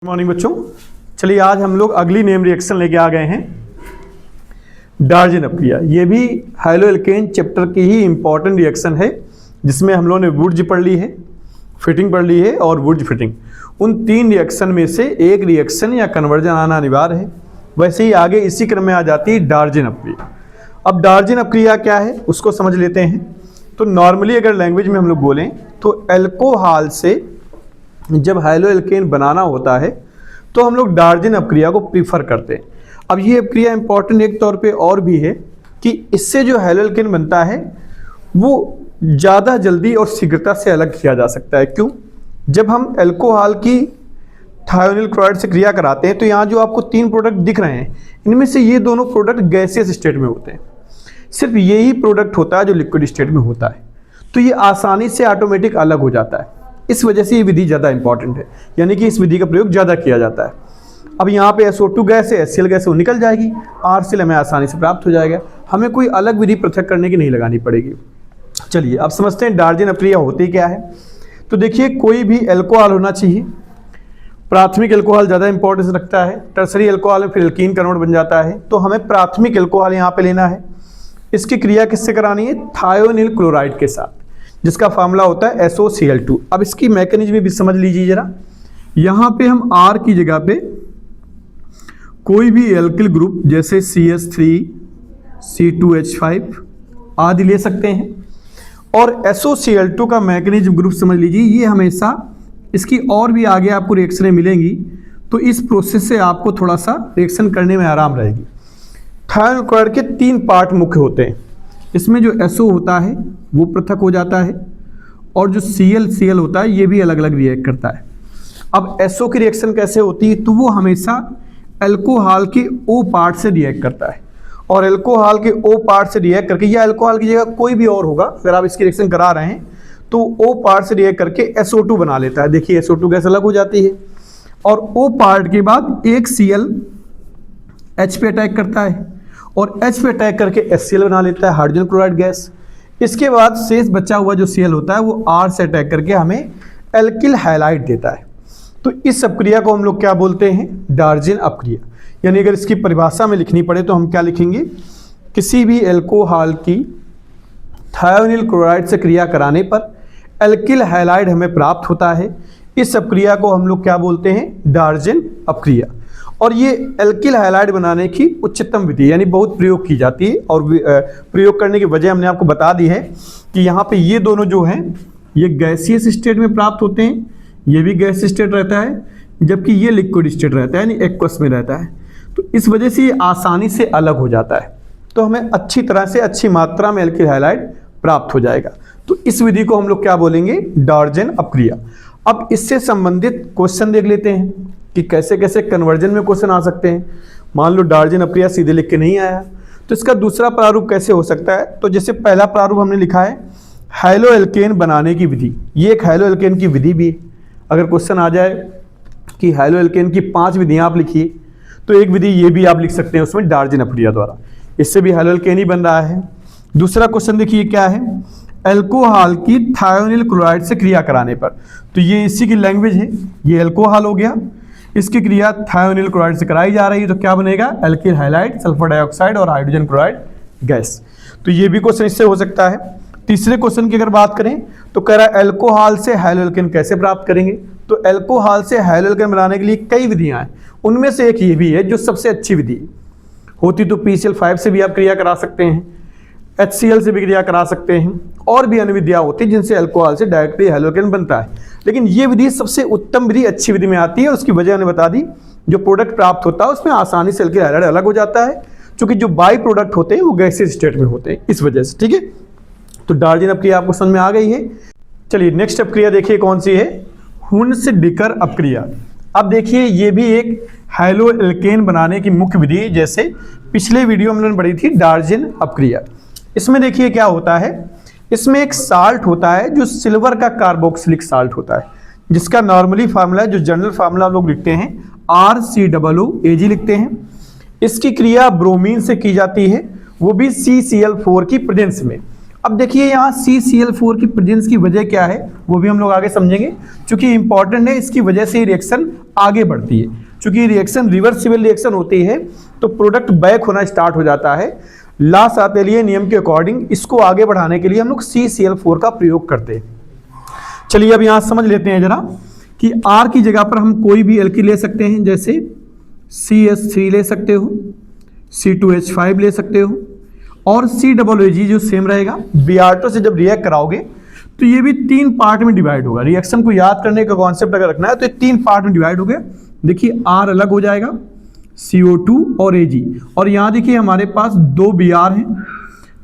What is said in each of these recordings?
Good morning बच्चों। चलिए आज हम लोग अगली नेम रिएक्शन लेके आ गए हैं, डार्जेन अपक्रिया। ये भी हाइलोएल्केन चैप्टर की ही इंपॉर्टेंट रिएक्शन है, जिसमें हम लोगों ने वुड्ज पढ़ ली है, फिटिंग पढ़ ली है और वुड्ज फिटिंग। उन तीन रिएक्शन में से एक रिएक्शन या कन्वर्जन आना अनिवार्य है। वैसे ही आगे इसी क्रम में आ जाती है डार्जेन अपक्रिया। अब डार्जेन अपक्रिया क्या है उसको समझ लेते हैं। तो नॉर्मली अगर लैंग्वेज में हम लोग बोलें तो अल्कोहल से जब हाइलोएल्केन बनाना होता है तो हम लोग डार्जेन अपक्रिया को प्रीफर करते हैं। अब ये अपक्रिया इंपॉर्टेंट एक तौर पे और भी है कि इससे जो हाइलोएल्केन बनता है वो ज़्यादा जल्दी और शीघ्रता से अलग किया जा सकता है। क्यों? जब हम अल्कोहल की थायोनिल क्लोराइड से क्रिया कराते हैं तो यहाँ जो आपको तीन प्रोडक्ट दिख रहे हैं, इनमें से ये दोनों प्रोडक्ट गैसियस स्टेट में होते हैं। सिर्फ यही प्रोडक्ट होता है जो लिक्विड स्टेट में होता है, तो ये आसानी से ऑटोमेटिक अलग हो जाता है। इस वजह से ये विधि ज़्यादा इंपॉर्टेंट है, यानी कि इस विधि का प्रयोग ज़्यादा किया जाता है। अब यहाँ पे SO2 गैस है, HCl गैस है, वो निकल जाएगी, RCl हमें आसानी से प्राप्त हो जाएगा। हमें कोई अलग विधि पृथक करने की नहीं लगानी पड़ेगी। चलिए अब समझते हैं डार्जेन अपक्रिया होती क्या है। तो देखिए, कोई भी अल्कोहल होना चाहिए। प्राथमिक अल्कोहल ज़्यादा इंपॉर्टेंस रखता है, टर्सरी अल्कोहल में फिर एल्कीन कन्वर्ट बन जाता है। तो हमें प्राथमिक अल्कोहल यहाँ पे लेना है। इसकी क्रिया किससे करानी है? थायोनिल क्लोराइड के साथ, जिसका फार्मूला होता है SOCl2। अब इसकी मैकेनिज्म भी समझ लीजिए जरा। यहाँ पे हम R की जगह पे कोई भी एल्किल ग्रुप जैसे CH3, C2H5 आदि ले सकते हैं। और SOCl2 का मैकेनिज्म ग्रुप समझ लीजिए, ये हमेशा इसकी और भी आगे आपको रिएक्शनें मिलेंगी, तो इस प्रोसेस से आपको थोड़ा सा रिएक्शन करने में आराम रहेगी। थायोनिल क्लोराइड के तीन पार्ट मुख्य होते हैं। इसमें जो SO होता है वो पृथक हो जाता है, और जो Cl होता है ये भी अलग अलग रिएक्ट करता है। अब SO की रिएक्शन कैसे होती है? तो वो हमेशा अल्कोहल के O पार्ट से रिएक्ट करता है, और अल्कोहल के O पार्ट से रिएक्ट करके, या अल्कोहल की जगह कोई भी और होगा, अगर आप इसकी रिएक्शन करा रहे हैं तो O पार्ट से रिएक्ट करके SO2 बना लेता है। देखिए SO2 गैस अलग हो जाती है, और O पार्ट के बाद एक Cl H पे अटैक करता है, और H पे अटैक करके HCl बना लेता है, हाइड्रोजन क्लोराइड गैस। इसके बाद शेष बचा हुआ जो Cl होता है वो R से अटैक करके हमें एल्किल हैलाइड देता है। तो इस अपक्रिया को हम लोग क्या बोलते हैं? डार्जेन अपक्रिया। यानी अगर इसकी परिभाषा में लिखनी पड़े तो हम क्या लिखेंगे? किसी भी अल्कोहल की थायोनिल क्लोराइड से क्रिया कराने पर एल्किल हैलाइड हमें प्राप्त होता है। इस अपक्रिया को हम लोग क्या बोलते हैं? डार्जेन अपक्रिया। और ये एल्किल हैलाइड बनाने की उच्चतम विधि, यानी बहुत प्रयोग की जाती है। और प्रयोग करने की वजह हमने आपको बता दी है कि यहाँ पे ये दोनों जो हैं ये गैसियस स्टेट में प्राप्त होते हैं। ये भी गैस स्टेट रहता है, जबकि ये लिक्विड स्टेट रहता है, यानी एक्वस में रहता है। तो इस वजह से ये आसानी से अलग हो जाता है, तो हमें अच्छी तरह से अच्छी मात्रा में एल्किल हैलाइड प्राप्त हो जाएगा। तो इस विधि को हम लोग क्या बोलेंगे? डार्जेन अपक्रिया। अब इससे संबंधित क्वेश्चन देख लेते हैं कि कैसे कैसे कन्वर्जन में क्वेश्चन आ सकते हैं। मान लो डार्जेन अपक्रिया सीधे लिख के नहीं आया, तो इसका दूसरा प्रारूप कैसे हो सकता है? तो जैसे पहला प्रारूप हमने लिखा है हाइलोएल्केन बनाने की विधि, ये एक हाइलोएल्केन की विधि भी है। अगर क्वेश्चन आ जाए कि हाइलोएल्केन की 5 विधियाँ आप लिखिए, तो एक विधि ये भी आप लिख सकते हैं उसमें डार्जेन अपक्रिया द्वारा। इससे भी हाइलोएल्केन ही बन रहा है। दूसरा क्वेश्चन देखिए क्या है? अल्कोहल की थायोनिल क्लोराइड से क्रिया कराने पर, तो ये इसी की लैंग्वेज है। ये अल्कोहल हो गया, इसकी क्रिया थायोनिल क्लोराइड से कराई जा रही है, तो क्या बनेगा? एल्किल हैलाइड, सल्फर डाइऑक्साइड और हाइड्रोजन क्लोराइड गैस। तो ये भी क्वेश्चन इससे हो सकता है। तीसरे क्वेश्चन की अगर बात करें तो कह रहा है अल्कोहल से हाइलोएल्केन कैसे प्राप्त करेंगे? तो अल्कोहल से हाइलोएल्केन बनाने के लिए कई विधियां हैं, उनमें से एक ये भी है जो सबसे अच्छी विधि होती। तो PCl5 से भी आप क्रिया करा सकते हैं, HCl से भी क्रिया करा सकते हैं, और भी अन्य विधियां होती हैं जिनसे अल्कोहल से डायरेक्टली हाइलोएल्केन बनता है। लेकिन ये विधि सबसे उत्तम विधि, अच्छी विधि में आती है, और उसकी वजह हमने बता दी। जो प्रोडक्ट प्राप्त होता है उसमें आसानी से एल्किल हैलाइड अलग हो जाता है, क्योंकि जो बाई प्रोडक्ट होते हैं वो गैसियस स्टेट में होते हैं, इस वजह से। ठीक है, तो डार्जेन अपक्रिया आपको समझ में आ गई है। चलिए नेक्स्ट अपक्रिया देखिए कौन सी है? हुन्स-डिकर अपक्रिया। अब देखिए ये भी एक हाइलोएल्केन बनाने की मुख्य विधि, जैसे पिछले वीडियो में हमने पढ़ी थी डार्जेन अपक्रिया। इसमें देखिए क्या होता है, इसमें एक साल्ट होता है जो सिल्वर का कार्बोक्सिलिक साल्ट होता है, जिसका नॉर्मली फार्मूला, जो जनरल फार्मूला लोग लिखते हैं, RCOOAg लिखते हैं। इसकी क्रिया ब्रोमीन से की जाती है, वो भी CCl4 की प्रेजेंस में। अब देखिए यहाँ CCl4 की प्रेजेंस की वजह क्या है वो भी हम लोग आगे समझेंगे, क्योंकि इंपॉर्टेंट है, इसकी वजह से रिएक्शन आगे बढ़ती है। क्योंकि रिएक्शन रिवर्सिबल रिएक्शन होती है तो प्रोडक्ट बैक होना स्टार्ट हो जाता है। ला सापेलिए नियम के अकॉर्डिंग इसको आगे बढ़ाने के लिए हम लोग CCl4 का प्रयोग करते हैं। चलिए अब यहाँ समझ लेते हैं जरा कि R की जगह पर हम कोई भी एल्किल ले सकते हैं, जैसे CH3 ले सकते हो, C2H5 ले सकते हो, और CAAG जो सेम रहेगा। Br2 से जब रिएक्ट कराओगे तो ये भी 3 पार्ट में डिवाइड होगा। रिएक्शन को याद करने का कॉन्सेप्ट अगर रखना है तो ये 3 पार्ट में डिवाइड हो गया। देखिए R अलग हो जाएगा, CO2 और Ag, और यहाँ देखिए हमारे पास 2 Br हैं,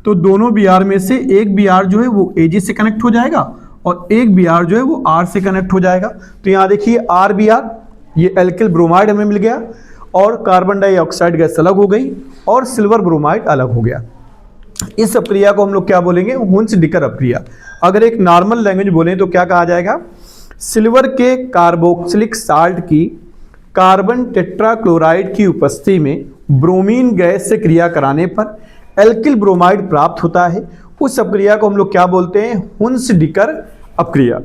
तो दोनों Br में से एक Br जो है वो Ag से कनेक्ट हो जाएगा और एक Br जो है वो R से कनेक्ट हो जाएगा। तो यहाँ देखिए RBr, ये एल्किल ब्रोमाइड हमें मिल गया, और कार्बन डाइऑक्साइड गैस अलग हो गई, और सिल्वर ब्रोमाइड अलग हो गया। इस अपक्रिया को हम लोग क्या बोलेंगे? हुन्स-डिकर अपक्रिया। अगर एक नॉर्मल लैंग्वेज बोलें तो क्या कहा जाएगा? सिल्वर के कार्बोक्सिलिक साल्ट की कार्बन टेट्राक्लोराइड की उपस्थिति में ब्रोमीन गैस से क्रिया कराने पर एल्किल ब्रोमाइड प्राप्त होता है। उस अपक्रिया को हम लोग क्या बोलते हैं? हुन्स-डिकर अपक्रिया।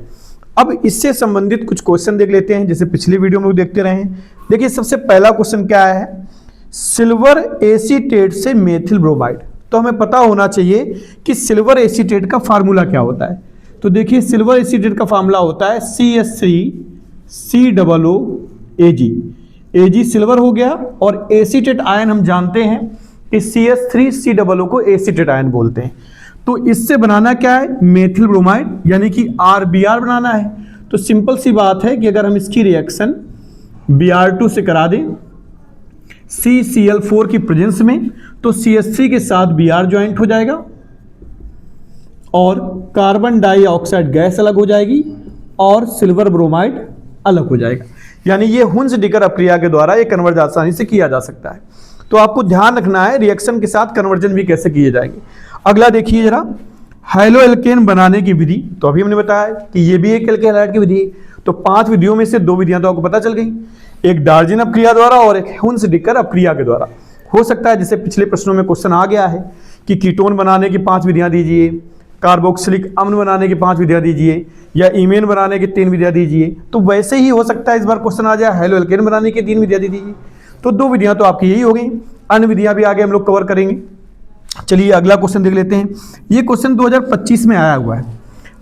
अब इससे संबंधित कुछ क्वेश्चन देख लेते हैं, जैसे पिछली वीडियो में लोग देखते रहे हैं। देखिए सबसे पहला क्वेश्चन क्या है? सिल्वर एसीटेट से मेथिल ब्रोमाइड। तो हमें पता होना चाहिए कि सिल्वर एसीटेट का फार्मूला क्या होता है। तो देखिए सिल्वर एसीटेट का फार्मूला होता है CH3COOAG। Ag सिल्वर हो गया, और एसीटेट आयन हम जानते हैं कि CH3COO को एसीटेट आयन बोलते हैं। तो इससे बनाना क्या है? मेथिल ब्रोमाइड, यानी कि RBr बनाना है। तो सिंपल सी बात है कि अगर हम इसकी रिएक्शन Br2 से करा दें CCl4 की प्रेजेंस में, तो CH3 के साथ Br ज्वाइंट हो जाएगा और कार्बन डाइऑक्साइड गैस अलग हो जाएगी और सिल्वर ब्रोमाइड अलग हो जाएगा। यानी ये हुन्स-डिकर अपक्रिया के द्वारा ये कन्वर्जन आसानी से किया जा सकता है। तो आपको ध्यान रखना है रिएक्शन के साथ कन्वर्जन भी कैसे किए जाएंगे। अगला देखिए जरा, हैलो एल्केन बनाने की विधि। तो अभी हमने बताया कि ये भी एक एल्केन हैलाइड की विधि है। तो 5 विधियों में से 2 विधियां तो आपको पता चल गई, एक डार्जिन अपक्रिया द्वारा और एक हुन्स-डिकर अपक्रिया के द्वारा। हो सकता है जैसे पिछले प्रश्नों में क्वेश्चन आ गया है कि कीटोन बनाने की 5 विधियां दीजिए, कार्बोक्सिलिक अम्ल बनाने की 5 विधियां दीजिए, या ईमेन बनाने की 3 विधियां दीजिए। तो वैसे ही हो सकता है इस बार क्वेश्चन आ जाए हैलो एल्केन बनाने की 3 विधियां दीजिए। तो 2 विधियां तो आपकी यही हो गई, अन्य विधियां भी आगे हम लोग कवर करेंगे। चलिए अगला क्वेश्चन देख लेते हैं। ये क्वेश्चन 2025 में आया हुआ है।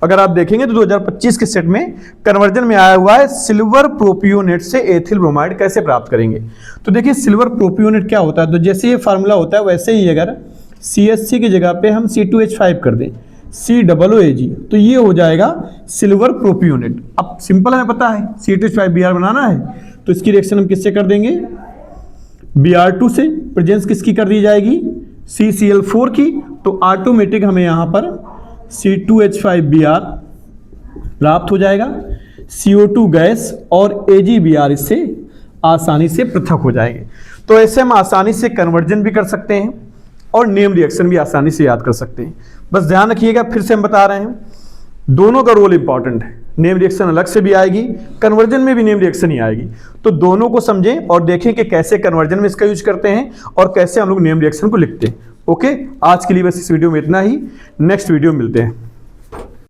अगर आप देखेंगे तो 2025 के सेट में कन्वर्जन में आया हुआ है, सिल्वर प्रोपियोनेट से एथिल ब्रोमाइड कैसे प्राप्त करेंगे। तो देखिए सिल्वर प्रोपियोनेट क्या होता है, तो जैसे ये फार्मूला होता है वैसे ही अगर CH3 की जगह पे हम C2H5 कर दें COOAG, तो ये हो जाएगा सिल्वर प्रोपियोनेट। अब सिंपल हमें पता है C2H5 Br बनाना है, तो इसकी रिएक्शन हम किससे कर देंगे? Br2 से। प्रेजेंस किसकी कर दी जाएगी? CCl4 की। तो ऑटोमेटिक हमें यहाँ पर C2H5Br प्राप्त हो जाएगा, CO2 गैस और AgBr इससे आसानी से पृथक हो जाएंगे। तो ऐसे हम आसानी से कन्वर्जन भी कर सकते हैं और नेम रिएक्शन भी आसानी से याद कर सकते हैं। बस ध्यान रखिएगा, फिर से हम बता रहे हैं, दोनों का रोल इंपॉर्टेंट है। नेम रिएक्शन अलग से भी आएगी, कन्वर्जन में भी नेम रिएक्शन ही आएगी। तो दोनों को समझें और देखें कि कैसे कन्वर्जन में इसका यूज करते हैं और कैसे हम लोग नेम रिएक्शन को लिखते हैं। ओके, आज के लिए बस इस वीडियो में इतना ही। नेक्स्ट वीडियो में मिलते हैं।